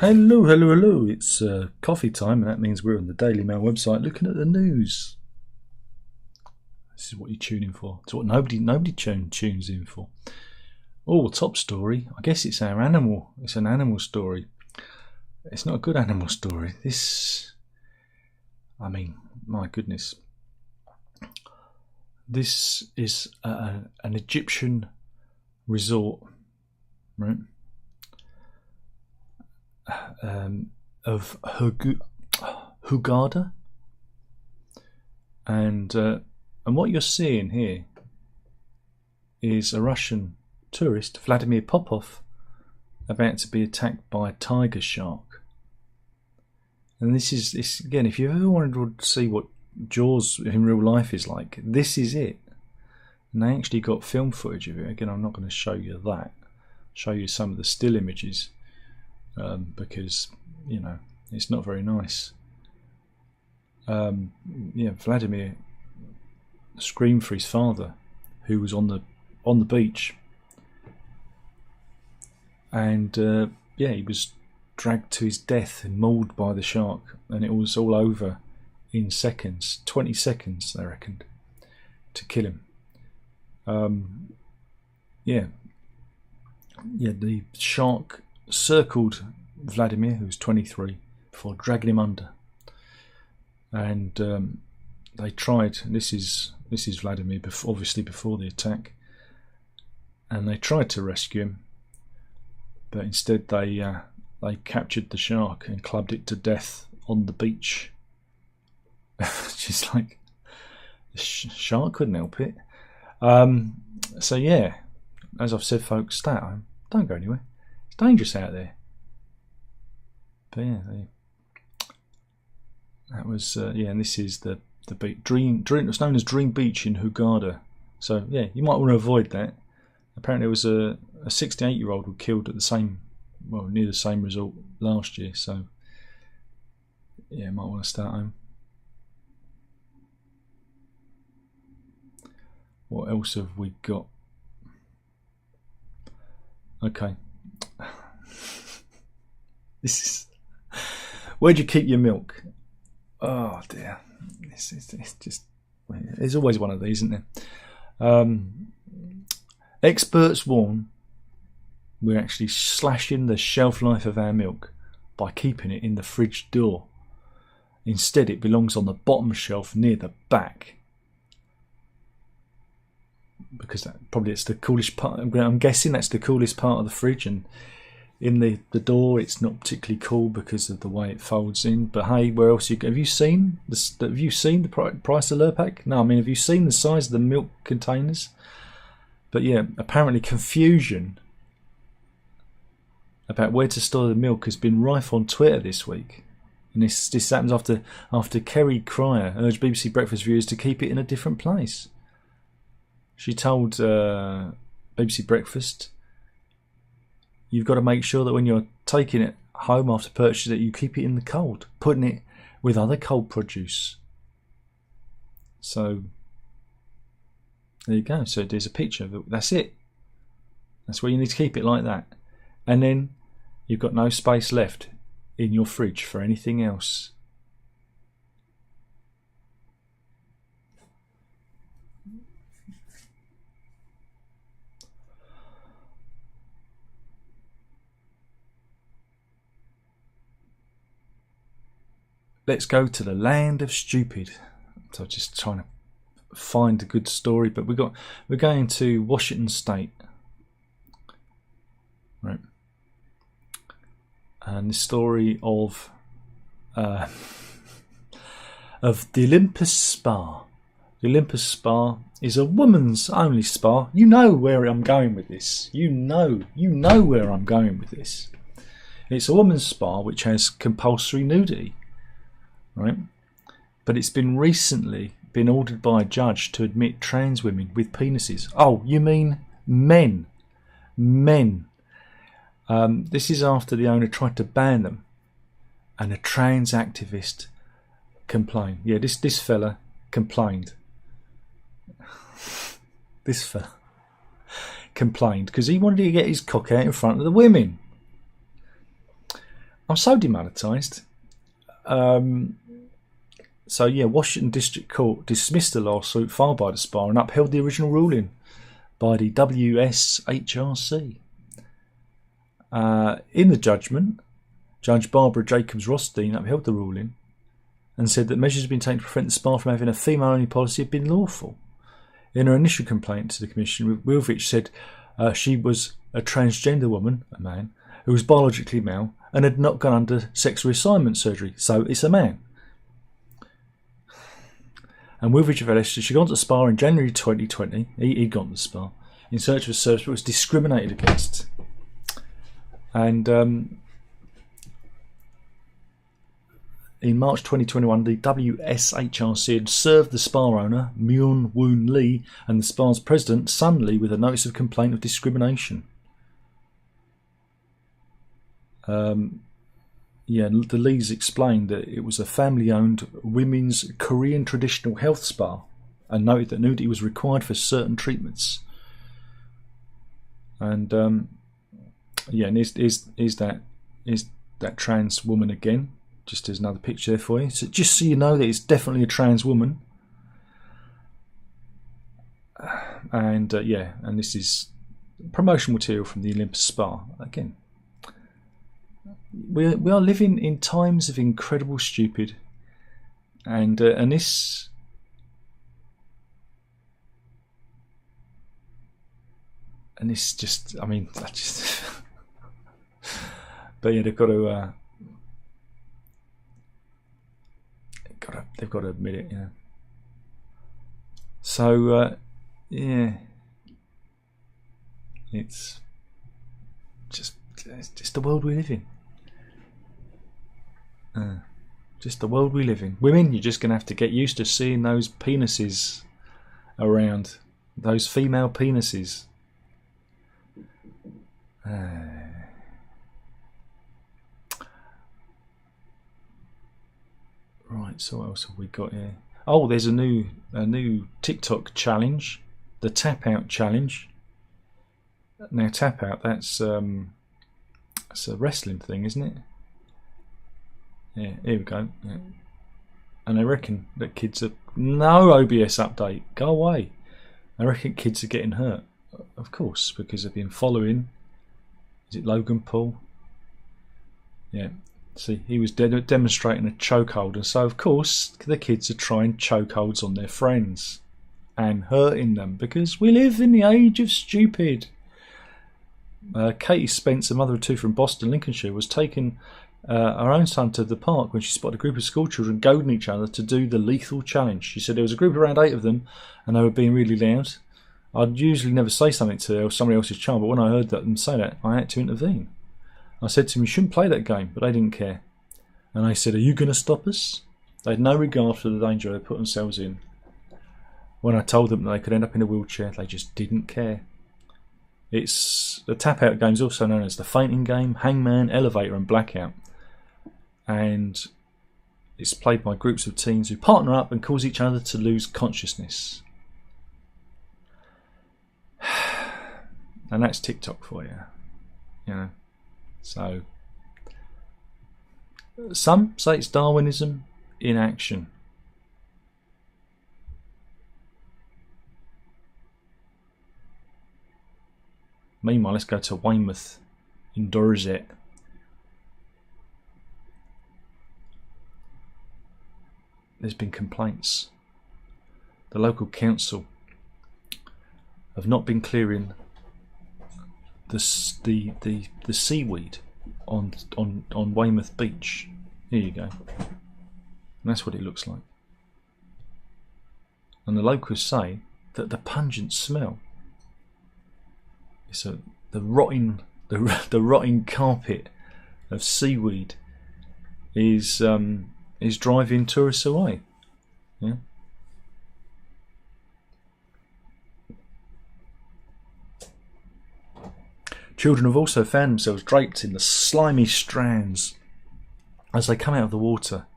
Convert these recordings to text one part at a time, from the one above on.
Hello, hello, hello. It's coffee time, and that means we're on the Daily Mail website looking at the news. This is what you tune in for. It's what nobody tunes in for. Oh, top story. I guess it's our animal. It's an animal story. It's not a good animal story. My goodness. This is an Egyptian resort, right? Of Hurghada, and what you're seeing here is a Russian tourist, Vladimir Popov, about to be attacked by a tiger shark. And this again, if you ever wanted to see what Jaws in real life is like, this is it. And they actually got film footage of it. Again, I'm not going to show you that. I'll show you some of the still images. Because it's not very nice. Vladimir screamed for his father, who was on the beach, and he was dragged to his death and mauled by the shark, and it was all over in seconds, 20 seconds they reckoned, to kill him. The shark circled Vladimir, who was 23, before dragging him under, and they tried. This is Vladimir, obviously before the attack, and they tried to rescue him, but instead they captured the shark and clubbed it to death on the beach. Just like the shark couldn't help it. As I've said, folks, stay at home. Don't go anywhere. It's dangerous out there. But that was and this is the beach. It's known as Dream Beach in Hurghada. So you might want to avoid that. Apparently, there was a 68-year-old who killed at near the same resort last year. So you might want to stay at home. What else have we got? Okay. This is. Where do you keep your milk? Oh dear. It's just. There's always one of these, isn't there? Experts warn we're actually slashing the shelf life of our milk by keeping it in the fridge door. Instead, it belongs on the bottom shelf near the back. Because it's the coolest part. I'm guessing that's the coolest part of the fridge, and in the door it's not particularly cool because of the way it folds in. But hey, where else have you seen the price of Lurpak? No, I mean, have you seen the size of the milk containers? But apparently confusion about where to store the milk has been rife on Twitter this week, and this happens after Kerry Cryer urged BBC Breakfast viewers to keep it in a different place. She told BBC Breakfast, you've got to make sure that when you're taking it home after purchase that you keep it in the cold, putting it with other cold produce. So there you go. So there's a picture of it. That's it. That's where you need to keep it, like that. And then you've got no space left in your fridge for anything else. Let's go to the land of stupid. So just trying to find a good story, but we're going to Washington State, right? And the story of the Olympus Spa. The Olympus Spa is a woman's only spa. You know where I'm going with this. You know where I'm going with this. It's a woman's spa which has compulsory nudity. Right, but it's been recently ordered by a judge to admit trans women with penises. Oh, you mean men? Men. This is after the owner tried to ban them, and a trans activist complained. Yeah, this fella complained. This fella complained because he wanted to get his cock out in front of the women. I'm so demonetised. So yeah, Washington District Court dismissed the lawsuit filed by the spa and upheld the original ruling by the WSHRC. In the judgment, Judge Barbara Jacobs Rothstein upheld the ruling and said that measures have been taken to prevent the spa from having a female-only policy have been lawful. In her initial complaint to the Commission, Wilvich said she was a transgender woman, a man, who was biologically male and had not gone under sex reassignment surgery, so it's a man. And Wilvich alleged that she'd gone to the spa in January 2020, he'd gone to the spa, in search of a service but was discriminated against. And in March 2021, the WSHRC had served the spa owner, Myun Woon Lee, and the spa's president, Sun Lee, with a notice of complaint of discrimination. The Lees explained that it was a family-owned women's Korean traditional health spa and noted that nudity was required for certain treatments. And is that trans woman again? Just as another picture there for you. So just so you know that it's definitely a trans woman. And and this is promotional material from the Olympus Spa. Again, we are living in times of incredible stupid, and this. And it's just, I mean, I just. But yeah, they've got to. They've got to admit it, yeah. So, it's just the world we live in. Just the world we live in. Women, you're just going to have to get used to seeing those penises around, those female penises. Right, so what else have we got here? Oh, there's a new TikTok challenge, the Tap Out challenge. Now, Tap Out, that's a wrestling thing, isn't it? Yeah, here we go. Yeah. And I reckon that kids are no OBS update. Go away. I reckon kids are getting hurt, of course, because they've been following. Is it Logan Paul? Yeah. See, he was demonstrating a chokehold, and so of course the kids are trying chokeholds on their friends and hurting them because we live in the age of stupid. Katie Spence, a mother of two from Boston, Lincolnshire, was taking her own son to the park when she spotted a group of school children goading each other to do the lethal challenge. She said there was a group of around 8 of them and they were being really loud. I'd usually never say something to somebody else's child, but when I heard them say that, I had to intervene. I said to them, you shouldn't play that game, but they didn't care. And I said, are you going to stop us? They had no regard for the danger they put themselves in. When I told them that they could end up in a wheelchair, they just didn't care. It's the Tap Out game is also known as the Fainting Game, Hangman, Elevator and Blackout. And it's played by groups of teens who partner up and cause each other to lose consciousness. And that's TikTok for you. You know. So some say it's Darwinism in action. Meanwhile, let's go to Weymouth in Dorset. There's been complaints. The local council have not been clearing the seaweed on Weymouth Beach. Here you go. And that's what it looks like. And the locals say that the pungent smell, so the rotting carpet of seaweed is driving tourists away. Yeah. Children have also found themselves draped in the slimy strands as they come out of the water.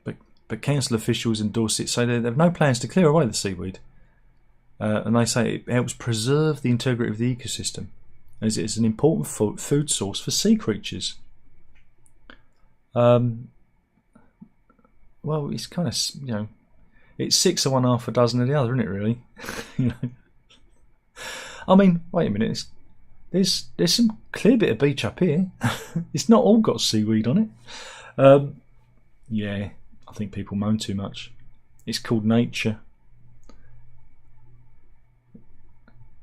But council officials in Dorset say they have no plans to clear away the seaweed. And they say it helps preserve the integrity of the ecosystem, as it is an important food source for sea creatures. Well, it's kind of, it's 6 of one, half a dozen of the other, isn't it? Really, I mean, wait a minute. There's some clear bit of beach up here. It's not all got seaweed on it. Yeah, I think people moan too much. It's called nature,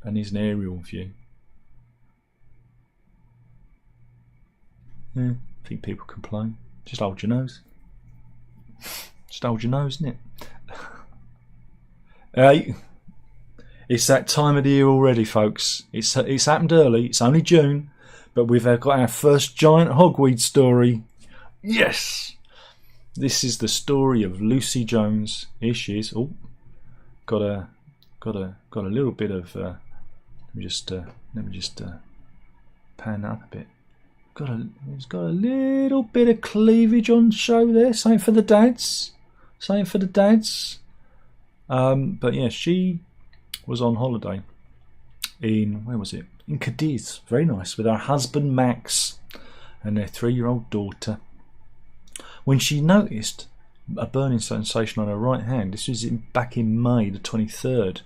and here's an aerial view. Yeah, I think people complain. Just hold your nose. Just hold your nose, isn't it? It's that time of the year already, folks. It's happened early. It's only June, but we've got our first giant hogweed story. Yes! This is the story of Lucy Jones. Here she is. Oh, got a little bit of. Let me just pan that up a bit. It's got a little bit of cleavage on show there. Same for the dads. But yeah, she was on holiday in, where was it? In Cadiz. Very nice, with her husband Max and their 3-year-old daughter. When she noticed a burning sensation on her right hand, this was back in May the 23rd.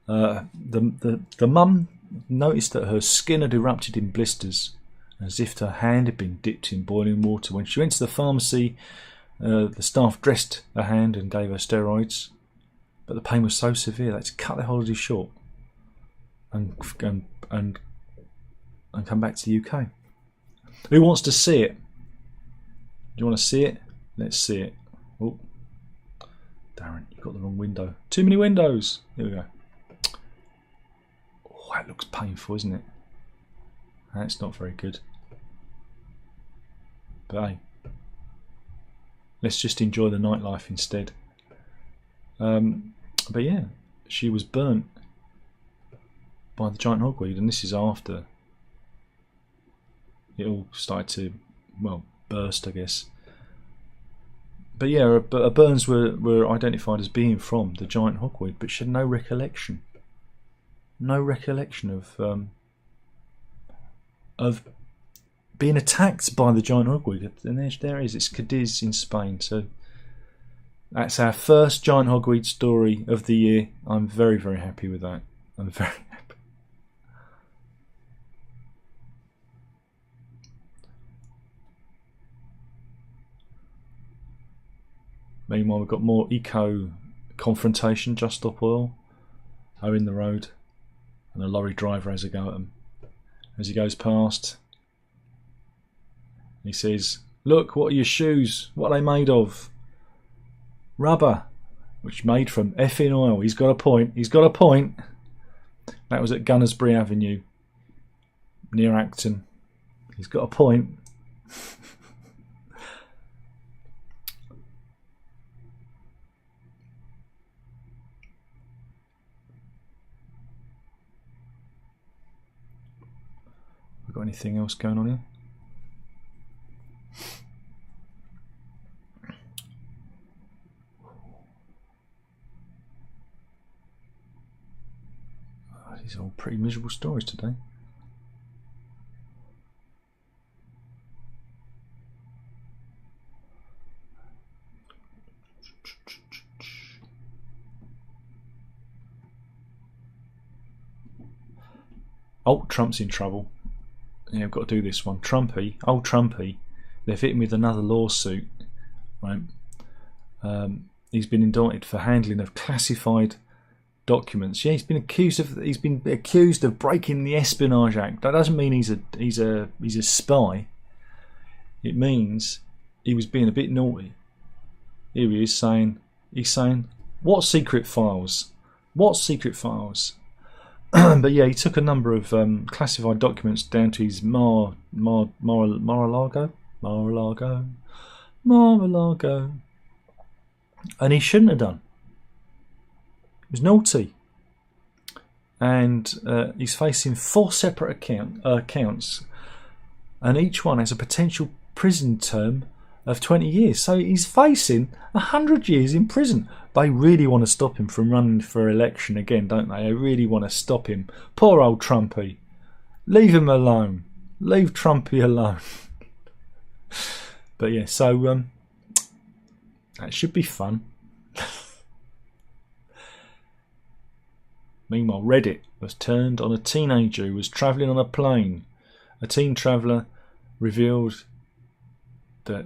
The mum noticed that her skin had erupted in blisters, as if her hand had been dipped in boiling water. When she went to the pharmacy, the staff dressed her hand and gave her steroids, but the pain was so severe they had to cut their holiday short and come back to the UK. Who wants to see it? Do you want to see it? Let's see it. Oh, Darren, you've got the wrong window. Too many windows. Here we go. Oh, that looks painful, isn't it? That's not very good. But hey, let's just enjoy the nightlife instead. But yeah, she was burnt by the giant hogweed, and this is after it all started to, well, burst, I guess. But yeah, her burns were identified as being from the giant hogweed, but she had no recollection of being attacked by the giant hogweed. And there it is. It's Cadiz in Spain. So that's our first giant hogweed story of the year. I'm very, very happy with that. I'm very happy. Meanwhile, we've got more eco confrontation. Just Stop Oil are in the road, and a lorry driver has a go at them. As he goes past, he says, "Look, what are your shoes? What are they made of? Rubber, which made from effing oil." He's got a point. That was at Gunnersbury Avenue, near Acton. He's got a point. Got anything else going on here? Oh, these are all pretty miserable stories today. Oh, Trump's in trouble. Yeah, I've got to do this one. Old Trumpy, they've hit him with another lawsuit. Right? He's been indicted for handling of classified documents. Yeah, he's been accused of breaking the Espionage Act. That doesn't mean he's a spy. It means he was being a bit naughty. Here he is saying, what secret files? But yeah, he took a number of classified documents down to his Mar-a-Lago, and he shouldn't have done. It was naughty, and he's facing 4 separate counts, and each one has a potential prison term of 20 years. So he's facing 100 years in prison. They really want to stop him from running for election again, don't they? They really want to stop him. Poor old Trumpy. Leave him alone. Leave Trumpy alone. But yeah, so that should be fun. Meanwhile, Reddit was turned on a teenager who was travelling on a plane. A teen traveller revealed that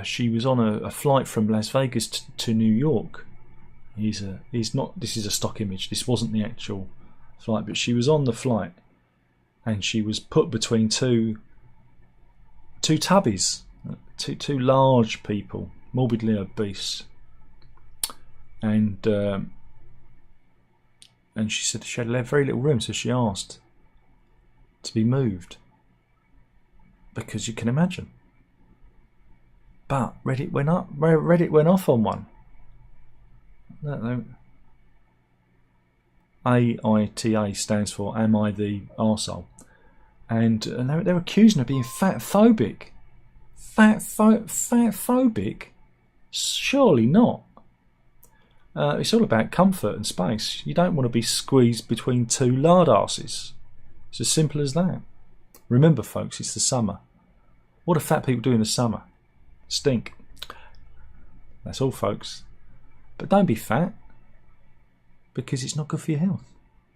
she was on a flight from Las Vegas to New York. He's not. This is a stock image. This wasn't the actual flight, but she was on the flight, and she was put between two tubbies, two large people, morbidly obese, and she said she had very little room, so she asked to be moved, because you can imagine. But Reddit went off on one. No. AITA stands for Am I the Arsehole? And they're accusing her of being fat-phobic. Fat-phobic? Surely not. It's all about comfort and space. You don't want to be squeezed between two lard asses. It's as simple as that. Remember, folks, it's the summer. What do fat people do in the summer? Stink. That's all, folks. But don't be fat, because it's not good for your health.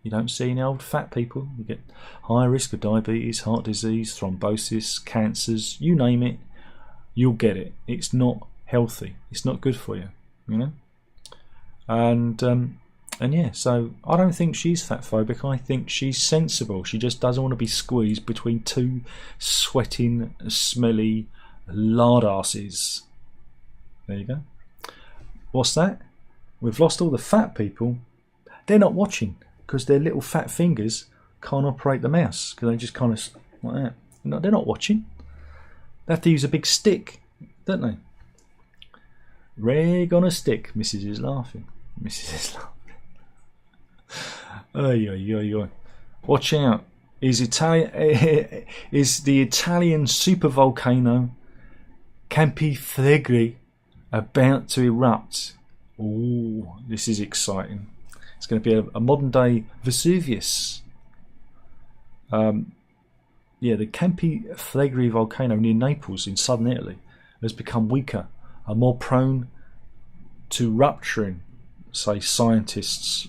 You don't see any old fat people. You get higher risk of diabetes, heart disease, thrombosis, cancers, you name it, you'll get it. It's not healthy. It's not good for you, you know. And yeah, so I don't think she's fat phobic. I think she's sensible. She just doesn't want to be squeezed between two sweating, smelly lard asses. There you go. What's that? We've lost all the fat people. They're not watching because their little fat fingers can't operate the mouse, because they just kind of like that. No, they're not watching. They have to use a big stick, don't they? Reg on a stick. Mrs. is laughing. Mrs. is laughing. Oy. Watch out. Is the Italian supervolcano Campi Flegrei about to erupt? Oh, this is exciting. It's going to be a modern day Vesuvius. The Campi Flegrei volcano near Naples in southern Italy has become weaker and more prone to rupturing, say scientists.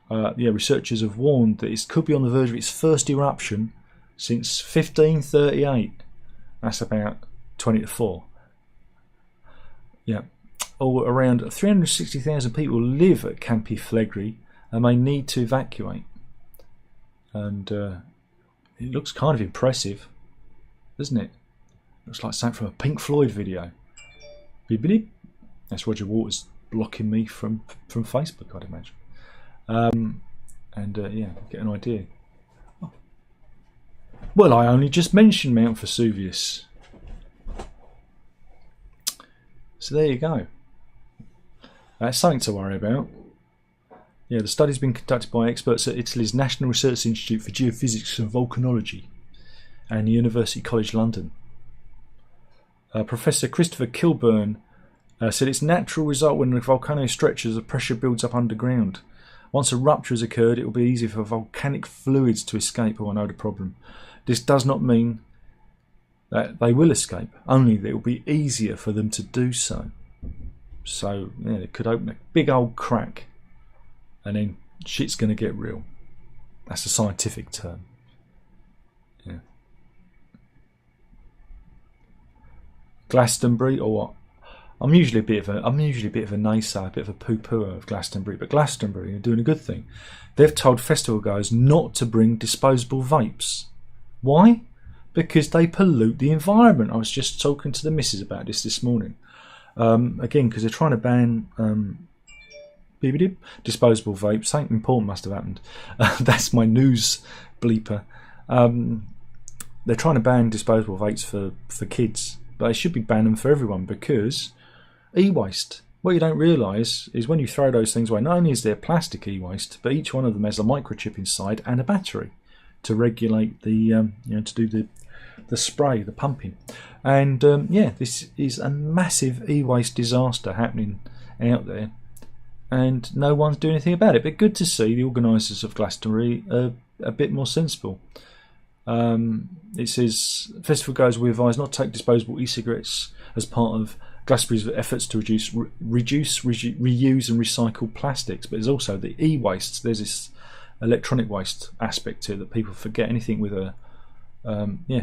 Researchers have warned that it could be on the verge of its first eruption since 1538. That's about 20 to 4. Yeah. Around 360,000 people live at Campi Flegrei and may need to evacuate. And it looks kind of impressive, doesn't it? Looks like something from a Pink Floyd video. Beep beep. That's Roger Waters blocking me from Facebook, I'd imagine. Get an idea. Well, I only just mentioned Mount Vesuvius. So there you go. That's something to worry about. Yeah, the study's been conducted by experts at Italy's National Research Institute for Geophysics and Volcanology and University College London. Professor Christopher Kilburn said it's a natural result when the volcano stretches, the pressure builds up underground. Once a rupture has occurred, it will be easier for volcanic fluids to escape. Oh, I know the problem. This does not mean that they will escape, only that it will be easier for them to do so. So, yeah, it could open a big old crack and then shit's going to get real. That's a scientific term. Yeah. Glastonbury, or what? I'm usually a bit of a naysayer, a bit of a poo-pooer of Glastonbury, but Glastonbury are doing a good thing. They've told festival goers not to bring disposable vapes. Why? Because they pollute the environment. I was just talking to the missus about this morning. Again, because they're trying to ban disposable vapes. Something important must have happened. That's my news bleeper. They're trying to ban disposable vapes for kids, but they should be banning them for everyone, because e-waste. What you don't realise is when you throw those things away, not only is there plastic e-waste, but each one of them has a microchip inside and a battery to regulate the to do the spray, the pumping. And this is a massive e-waste disaster happening out there, and no one's doing anything about it. But good to see the organisers of Glastonbury are a bit more sensible. It says festival goers will be advised not to take disposable e-cigarettes as part of Glastonbury's efforts to reduce, reuse and recycle plastics. But there's also the e-waste. There's this electronic waste aspect to it that people forget. Anything with a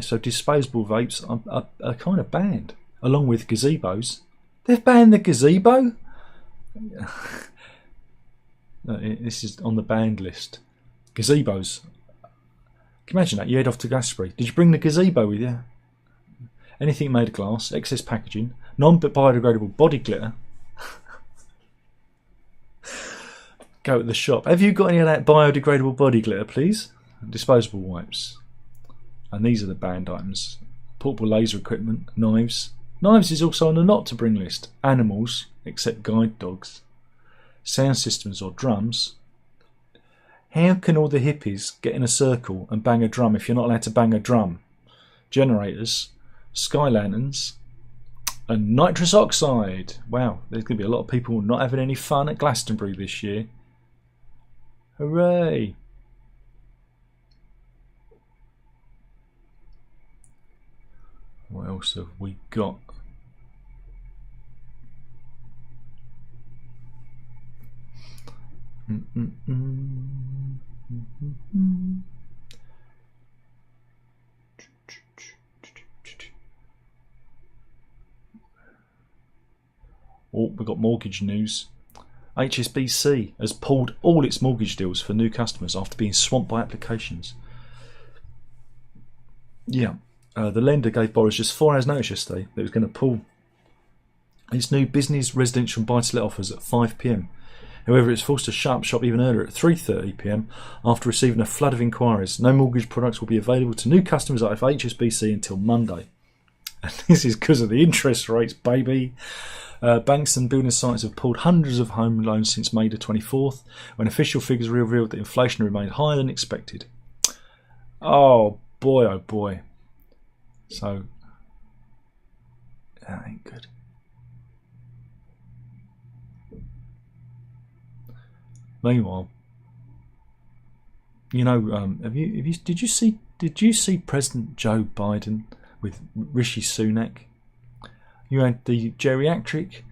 so disposable vapes are kind of banned, along with gazebos. They've banned the gazebo. This is on the banned list. Gazebos. Can you imagine that? You head off to Glastonbury. Did you bring the gazebo with you? Anything made of glass, excess packaging, non-biodegradable body glitter. Go to the shop. Have you got any of that biodegradable body glitter, please? Disposable wipes. And these are the banned items. Portable laser equipment, knives. Knives is also on the not to bring list. Animals, except guide dogs. Sound systems or drums. How can all the hippies get in a circle and bang a drum if you're not allowed to bang a drum? Generators, sky lanterns, and nitrous oxide. Wow, there's going to be a lot of people not having any fun at Glastonbury this year. Hooray! What else have we got? Oh, we've got mortgage news. HSBC has pulled all its mortgage deals for new customers after being swamped by applications. Yeah, the lender gave borrowers just 4 hours notice yesterday that it was going to pull its new business, residential and buy-to-let offers at 5 p.m. However, it's forced to shut up shop even earlier at 3:30 p.m. after receiving a flood of inquiries. No mortgage products will be available to new customers of HSBC until Monday. And this is because of the interest rates, baby. Banks and building sites have pulled hundreds of home loans since May the 24th, when official figures revealed that inflation remained higher than expected. Oh boy. So, that ain't good. Meanwhile, you know, did you see President Joe Biden with Rishi Sunak? You had the geriatric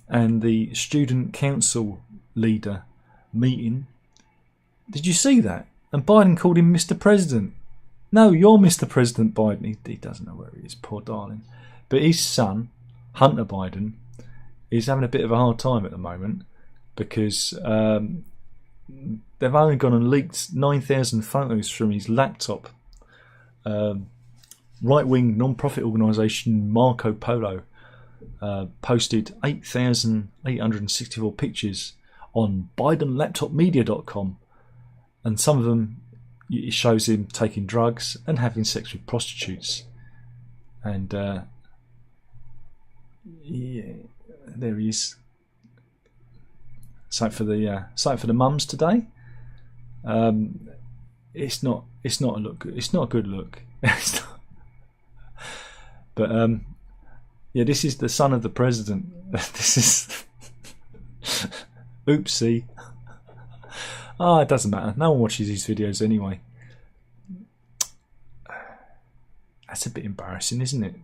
and the student council leader meeting. Did you see that? And Biden called him Mr. President. No, you're Mr. President Biden. He doesn't know where he is, poor darling. But his son, Hunter Biden, is having a bit of a hard time at the moment because they've only gone and leaked 9,000 photos from his laptop. Right-wing non-profit organisation Marco Polo posted 8,864 pictures on BidenLaptopMedia.com, and some of them it shows him taking drugs and having sex with prostitutes. And yeah, there he is. Something for the mums today. It's not a look. It's not a good look. But yeah, this is the son of the president. This is oopsie. It doesn't matter. No one watches these videos anyway. That's a bit embarrassing, isn't it?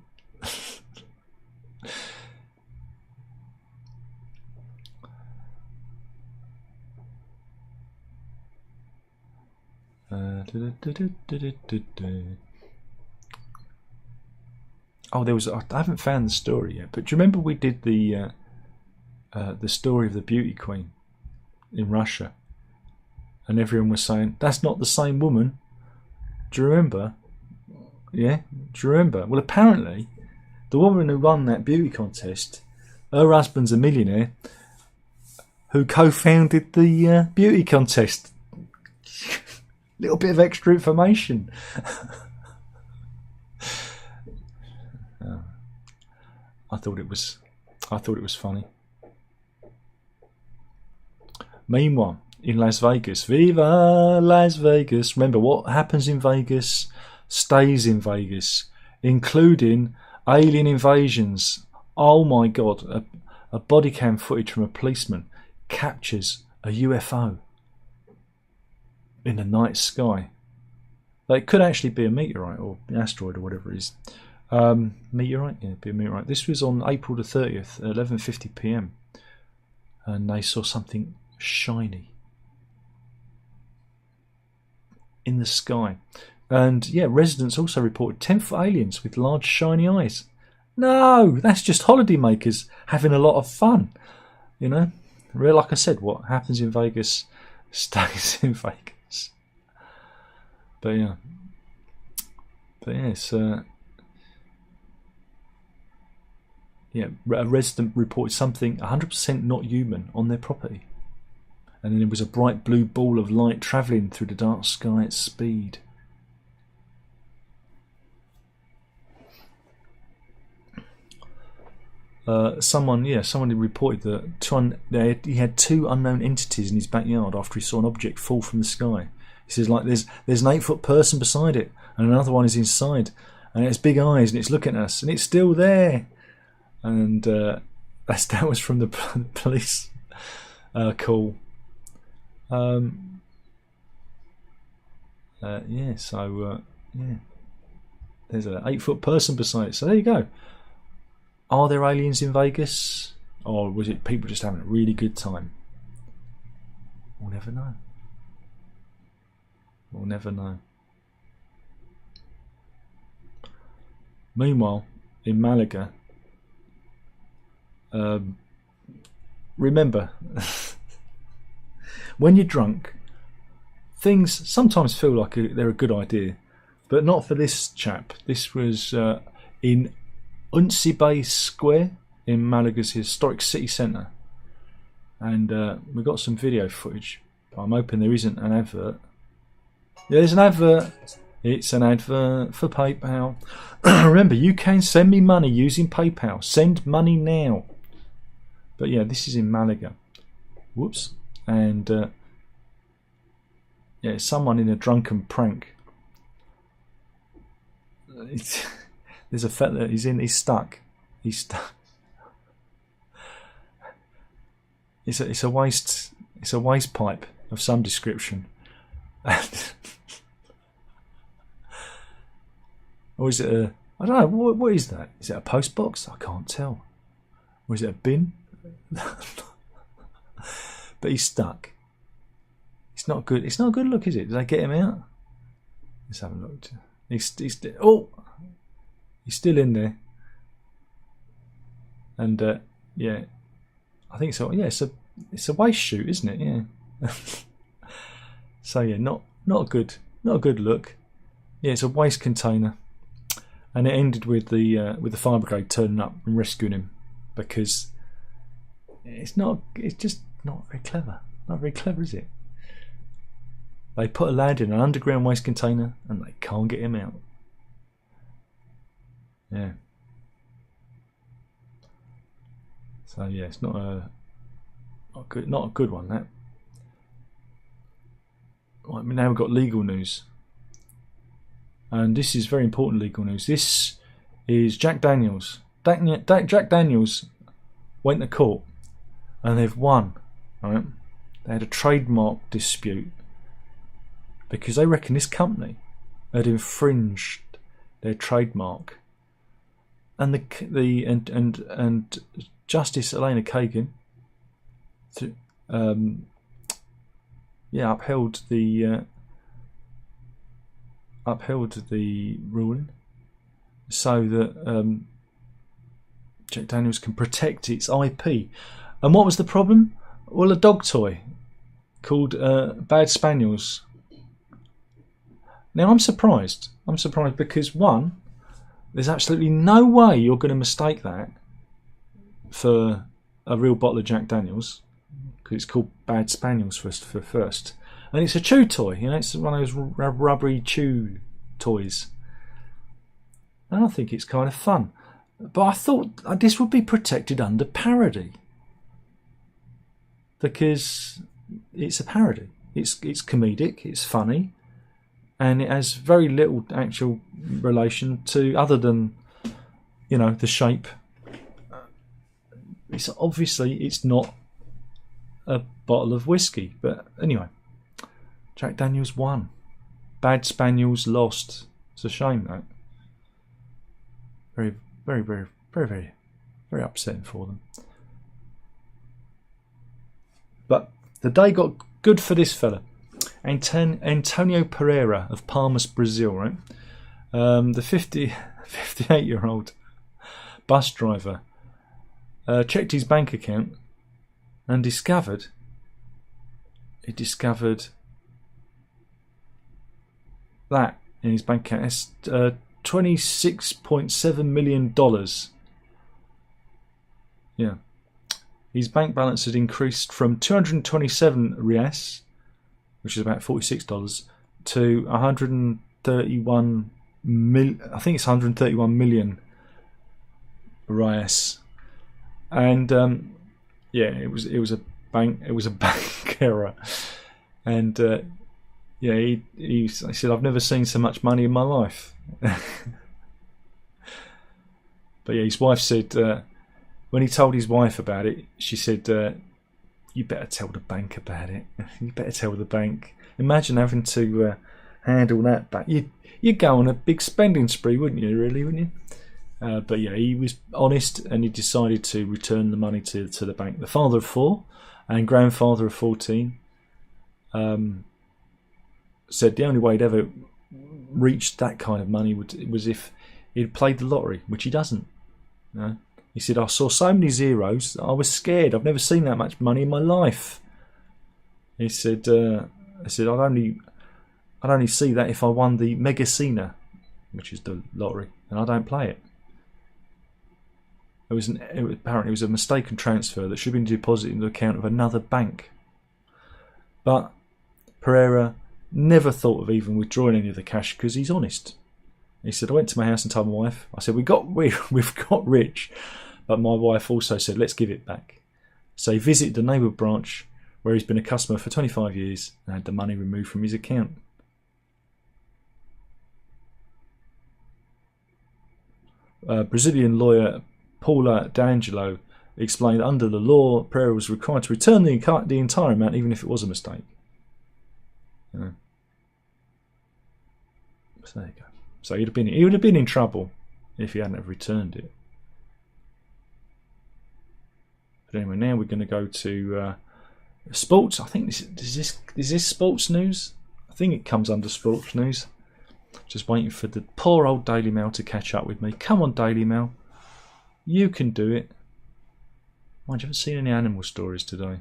There was. I haven't found the story yet, but do you remember we did the story of the beauty queen in Russia, and everyone was saying that's not the same woman. Do you remember? Yeah, do you remember? Well, apparently, the woman who won that beauty contest, her husband's a millionaire who co-founded the beauty contest. Little bit of extra information. I thought it was funny. Meanwhile, in Las Vegas, Viva Las Vegas! Remember, what happens in Vegas stays in Vegas, including alien invasions. Oh my God! A body cam footage from a policeman captures a UFO in the night sky. It could actually be a meteorite or an asteroid or whatever it is. Meteorite? Yeah, it'd be a meteorite. This was on April the 30th at 11:50 p.m. and they saw something shiny in the sky. And yeah, residents also reported 10-foot aliens with large shiny eyes. No, that's just holidaymakers having a lot of fun. You know, really, like I said, what happens in Vegas stays in Vegas. But yeah, it's yeah, a resident reported something 100% not human on their property, and then there was a bright blue ball of light travelling through the dark sky at speed. Someone had reported that he had 2 unknown entities in his backyard after he saw an object fall from the sky. He says, like, there's an 8-foot person beside it, and another one is inside, and it has big eyes, and it's looking at us, and it's still there. And that was from the police call. Yeah, so yeah, there's an 8-foot person beside it. So there you go. Are there aliens in Vegas, or was it people just having a really good time? We'll never know. We'll never know. Meanwhile, in Malaga, remember, when you're drunk, things sometimes feel like they're a good idea, but not for this chap. This was in Uncibay Square in Malaga's historic city centre, and we've got some video footage, but I'm hoping there isn't an advert. There's an advert. It's an advert for PayPal. Remember, you can send me money using PayPal. Send money now. But yeah, this is in Malaga. Whoops. And yeah, someone in a drunken prank. There's a fella. He's stuck. He's stuck. It's a waste pipe of some description. Or is it a? I don't know. What is that? Is it a post box? I can't tell. Or is it a bin? But he's stuck. It's not good. It's not a good look, is it? Did they get him out? Let's have a look. He's still in there. And yeah, I think so. Yeah, it's a waste chute, isn't it? Yeah. So yeah, not a good look. Yeah, it's a waste container, and it ended with the fire brigade turning up and rescuing him, because it's just not very clever. Not very clever, is it? They put a lad in an underground waste container and they can't get him out. Yeah. So yeah, it's not a good one, that. Right, now we've got legal news, and this is very important legal news. This is Jack Daniels. Jack Daniels went to court and they've won. Right? They had a trademark dispute because they reckon this company had infringed their trademark, and and Justice Elena Kagan upheld the ruling so that Jack Daniels can protect its IP. And what was the problem? Well, a dog toy called Bad Spaniels. Now I'm surprised because, one, there's absolutely no way you're going to mistake that for a real bottle of Jack Daniels, because it's called Bad Spaniels for first, and it's a chew toy. You know, it's one of those rubbery chew toys, and I think it's kind of fun. But I thought this would be protected under parody, because it's a parody. It's comedic, it's funny, and it has very little actual relation to, other than, you know, the shape. It's obviously it's not a bottle of whiskey, but anyway, Jack Daniels won. bad spaniels lost. It's a shame, that. Very, very, very, very, very, very upsetting for them. But the day got good for this fella, Antonio Pereira of Palmas, Brazil. Right, the 58-year-old bus driver checked his bank account and discovered that in his bank account. It's $26.7 million. Yeah. His bank balance had increased from 227 reais, which is about $46, to 131 mil. I think it's 131 million reais, and yeah, it was a bank error, and yeah, he said, "I've never seen so much money in my life." But yeah, his wife said, when he told his wife about it, she said, "You better tell the bank about it. You better tell the bank. Imagine having to handle that back. You'd go on a big spending spree, wouldn't you? Really, wouldn't you?" But yeah, he was honest, and he decided to return the money to the bank. The father of 4 and grandfather of 14 said the only way he'd ever reached that kind of money was if he'd played the lottery, which he doesn't. You know? He said, "I saw so many zeros, I was scared. I've never seen that much money in my life." He said, I'd only see that if I won the Mega Sena, which is the lottery, and I don't play it. Apparently it was a mistaken transfer that should have been deposited in the account of another bank. But Pereira never thought of even withdrawing any of the cash because he's honest. He said, "I went to my house and told my wife. I said, we've got rich, but my wife also said, let's give it back." So he visited the neighbour branch where he's been a customer for 25 years and had the money removed from his account. Brazilian lawyer Paula D'Angelo explained that under the law, Pereira was required to return the entire amount, even if it was a mistake. Yeah. So there you go. So he would have been in trouble if he hadn't have returned it. But anyway, now we're going to go to sports. I think is this sports news? I think it comes under sports news. Just waiting for the poor old Daily Mail to catch up with me. Come on, Daily Mail. You can do it. Mind you, I haven't seen any animal stories today.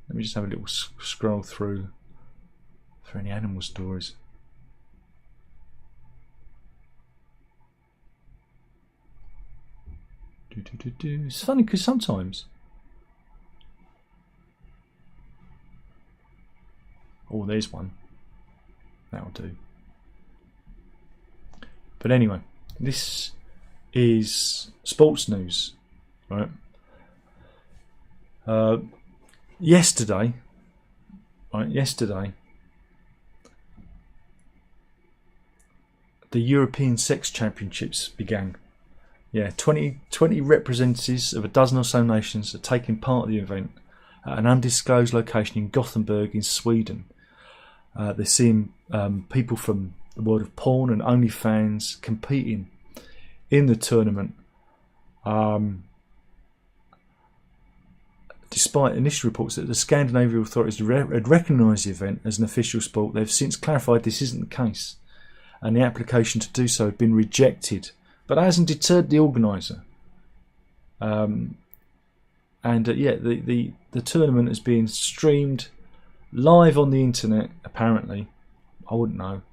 Let me just have a little scroll through for any animal stories. It's funny because sometimes... Oh, there's one. That'll do. But anyway, this is sports news, right? Yesterday, the European Sex Championships began. Yeah, 20 representatives of a dozen or so nations are taking part of the event at an undisclosed location in Gothenburg in Sweden. They're seeing people from the world of porn and OnlyFans competing in the tournament. Despite initial reports that the Scandinavian authorities had recognised the event as an official sport, they've since clarified this isn't the case, and the application to do so had been rejected. But that hasn't deterred the organiser. Yeah, the tournament is being streamed live on the internet, apparently. I wouldn't know.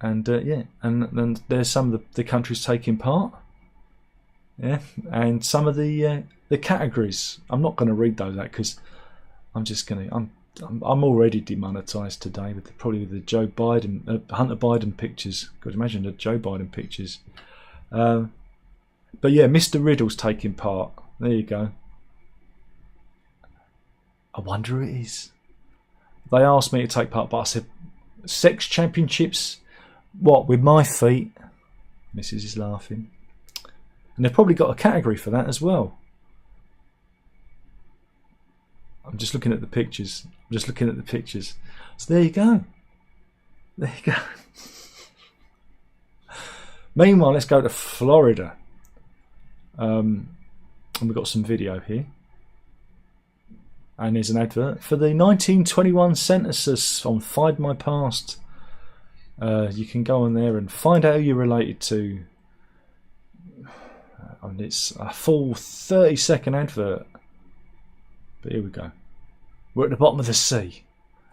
And yeah, and there's some of the countries taking part. Yeah, and some of the categories. I'm not going to read those out because I'm already demonetised today with probably the Joe Biden, Hunter Biden pictures. God, imagine the Joe Biden pictures. But yeah, Mr. Riddle's taking part. There you go. I wonder who it is. They asked me to take part, but I said, "Sex championships? What, with my feet?" Mrs. is laughing. And they've probably got a category for that as well. I'm just looking at the pictures. So there you go. There you go. Meanwhile, let's go to Florida. And we've got some video here. And there's an advert for the 1921 census on Find My Past. You can go on there and find out who you're related to. And it's a full 30-second advert. But here we go. We're at the bottom of the sea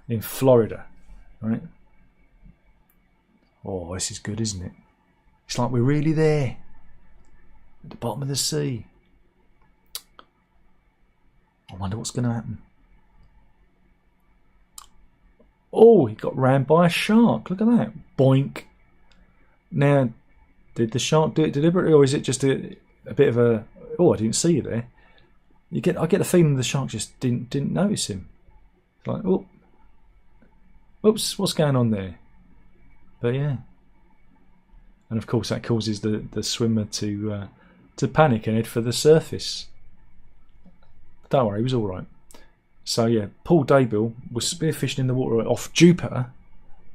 in Florida, right? Oh, this is good, isn't it? It's like we're really there at the bottom of the sea. I wonder what's going to happen. Oh, he got rammed by a shark. Look at that. Boink. Now, did the shark do it deliberately, or is it just a bit of a... Oh, I didn't see you there. I get the feeling the shark just didn't notice him. It's like, oh, oops, what's going on there? But yeah, and of course that causes the swimmer to panic and head for the surface. Don't worry, he was all right. So yeah, Paul Daybill was spearfishing in the water off Jupiter,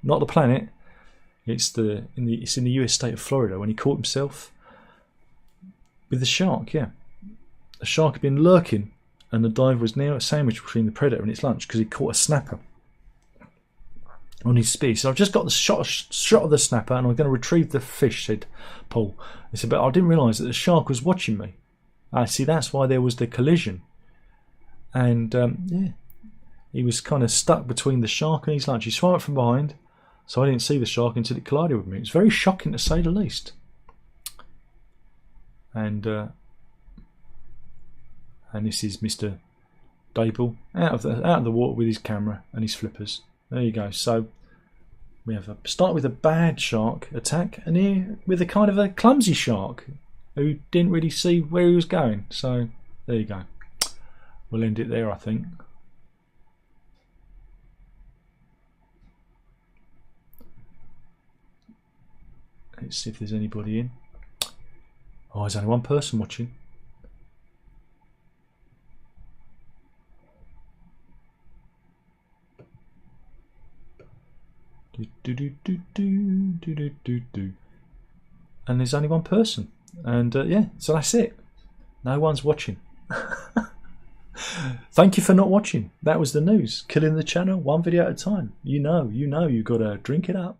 not the planet. It's in the US state of Florida when he caught himself with the shark. Yeah. The shark had been lurking, and the diver was now sandwiched between the predator and its lunch because he caught a snapper on his spear. So I've just got the shot of the snapper, and I'm going to retrieve the fish, said Paul. He said, but I didn't realise that the shark was watching me. I see, that's why there was the collision. And yeah, he was kind of stuck between the shark and his lunch. He swam up from behind, so I didn't see the shark until it collided with me. It was very shocking, to say the least. And this is Mr. Daybill out of the water with his camera and his flippers. There you go. So we have start with a bad shark attack, and here with a kind of a clumsy shark who didn't really see where he was going. So there you go. We'll end it there, I think. Let's see if there's anybody in. Oh, there's only one person watching. And there's only one person, and yeah, so that's it. No one's watching. Thank you for not watching. That was the news. Killing the channel one video at a time. You know, you've got to drink it up.